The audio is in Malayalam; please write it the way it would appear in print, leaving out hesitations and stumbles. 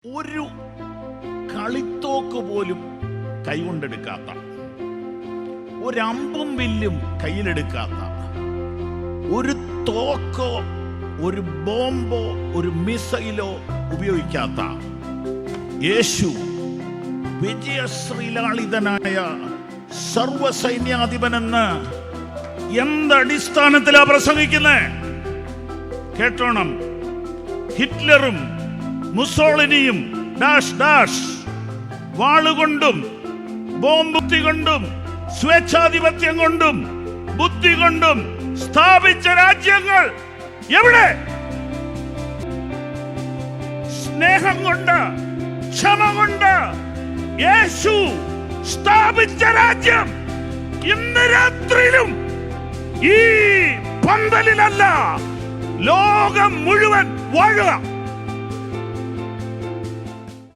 ഒരു കളിത്തോക്ക് പോലും കൈകൊണ്ടെടുക്കാത്ത, ഒരമ്പും വില്ലും കയ്യിലെടുക്കാത്ത, ഒരു തോക്കോ ഒരു ബോംബോ ഒരു മിസൈലോ ഉപയോഗിക്കാത്ത യേശു വിജയശ്രീലാളിതനായ സർവസൈന്യാധിപനെന്ന് എന്തടിസ്ഥാനത്തിലാ പ്രസംഗിക്കുന്നത്? കേട്ടോണം. ഹിറ്റ്ലറും മുസോളിനിയും ഡാഷ് ഡാഷ് വാളുകൊണ്ടും ബോംബുത്തി കൊണ്ടും സ്വേച്ഛാധിപത്യം കൊണ്ടും ബുദ്ധി കൊണ്ടും സ്ഥാപിച്ച രാജ്യങ്ങൾ എവിടെ? സ്നേഹം കൊണ്ട്, ക്ഷമ കൊണ്ട് യേശു സ്ഥാപിച്ച രാജ്യം ഇന്ന് രാത്രിയിലും ഈ പന്തലിലല്ല, ലോകം മുഴുവൻ വാഴുക.